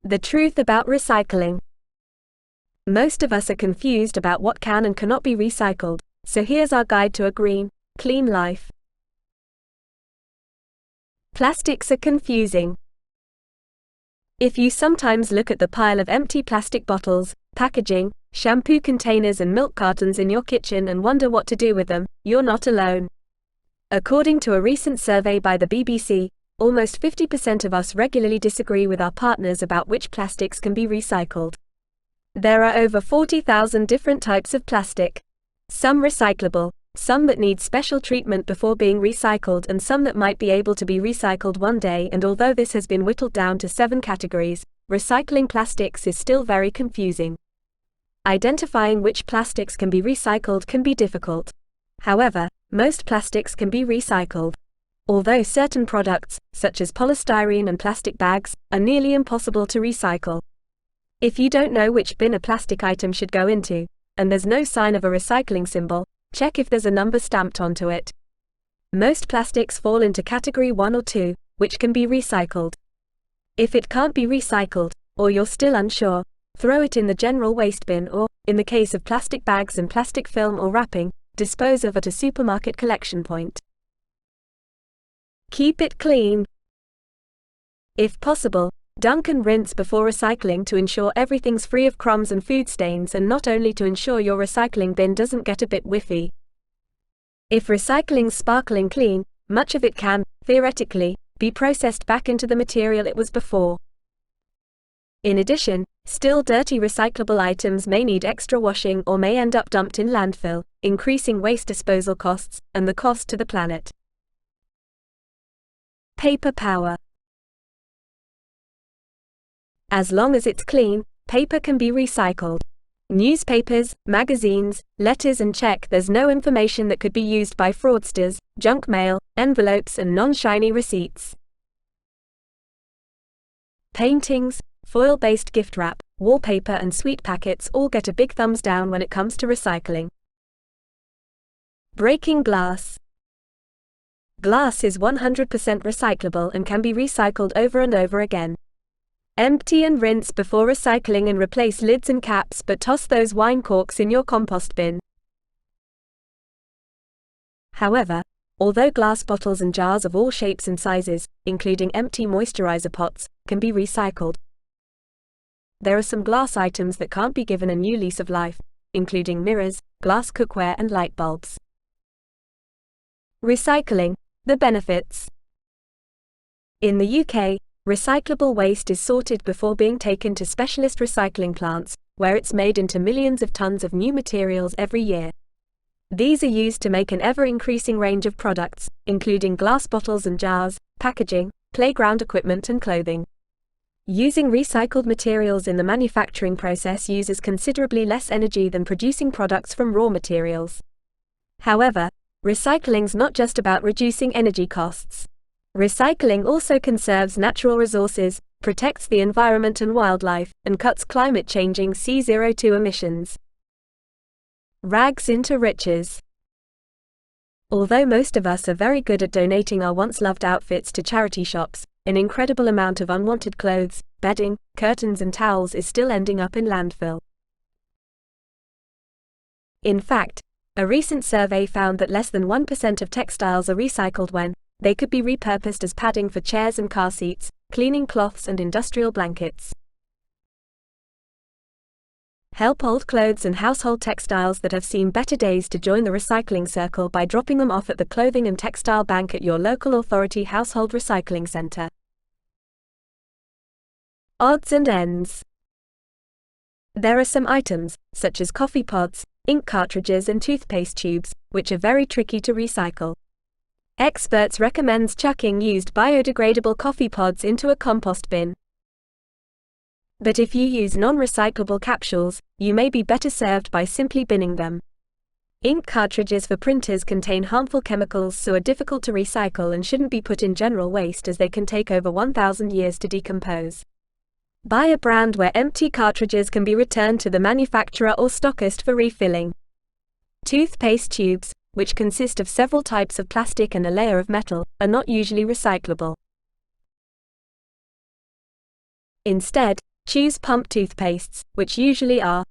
The truth about recycling. Most of us are confused about what can and cannot be recycled, so here's our guide to a green, clean life. Plastics are confusing. If you sometimes look at the pile of empty plastic bottles, packaging, shampoo containers and milk cartons in your kitchen and wonder what to do with them, you're not alone. According to a recent survey by the BBC, almost 50% of us regularly disagree with our partners about which plastics can be recycled. There are over 40,000 different types of plastic. Some recyclable, some that need special treatment before being recycled, and some that might be able to be recycled one day. And although this has been whittled down to 7 categories, recycling plastics is still very confusing. Identifying which plastics can be recycled can be difficult. However, most plastics can be recycled. Although certain products, such as polystyrene and plastic bags, are nearly impossible to recycle. If you don't know which bin a plastic item should go into, and there's no sign of a recycling symbol, check if there's a number stamped onto it. Most plastics fall into category 1 or 2, which can be recycled. If it can't be recycled, or you're still unsure, throw it in the general waste bin or, in the case of plastic bags and plastic film or wrapping, dispose of at a supermarket collection point. Keep it clean. If possible, dunk and rinse before recycling to ensure everything's free of crumbs and food stains, and not only to ensure your recycling bin doesn't get a bit whiffy. If recycling's sparkling clean, much of it can, theoretically, be processed back into the material it was before. In addition, still dirty recyclable items may need extra washing or may end up dumped in landfill, increasing waste disposal costs and the cost to the planet. Paper power. As long as it's clean, paper can be recycled. Newspapers, magazines, letters, and check there's no information that could be used by fraudsters, junk mail, envelopes, and non-shiny receipts. Paintings, foil-based gift wrap, wallpaper, and sweet packets all get a big thumbs down when it comes to recycling. Breaking glass. Glass is 100% recyclable and can be recycled over and over again. Empty and rinse before recycling and replace lids and caps, but toss those wine corks in your compost bin. However, although glass bottles and jars of all shapes and sizes, including empty moisturizer pots, can be recycled, there are some glass items that can't be given a new lease of life, including mirrors, glass cookware, and light bulbs. Recycling. The benefits. In the UK, recyclable waste is sorted before being taken to specialist recycling plants, where it's made into millions of tons of new materials every year. These are used to make an ever-increasing range of products, including glass bottles and jars, packaging, playground equipment, and clothing. Using recycled materials in the manufacturing process uses considerably less energy than producing products from raw materials. However, recycling's not just about reducing energy costs. Recycling also conserves natural resources, protects the environment and wildlife, and cuts climate-changing CO2 emissions. Rags into riches. Although most of us are very good at donating our once-loved outfits to charity shops, an incredible amount of unwanted clothes, bedding, curtains, and towels is still ending up in landfill. In fact, a recent survey found that less than 1% of textiles are recycled when they could be repurposed as padding for chairs and car seats, cleaning cloths, and industrial blankets. Help old clothes and household textiles that have seen better days to join the recycling circle by dropping them off at the Clothing and Textile Bank at your local authority household recycling center. Odds and ends. There are some items, such as coffee pods, ink cartridges, and toothpaste tubes, which are very tricky to recycle. Experts recommend chucking used biodegradable coffee pods into a compost bin. But if you use non-recyclable capsules, you may be better served by simply binning them. Ink cartridges for printers contain harmful chemicals, so are difficult to recycle and shouldn't be put in general waste, as they can take over 1,000 years to decompose. Buy a brand where empty cartridges can be returned to the manufacturer or stockist for refilling. Toothpaste tubes, which consist of several types of plastic and a layer of metal, are not usually recyclable. Instead, Choose pump toothpastes, which usually are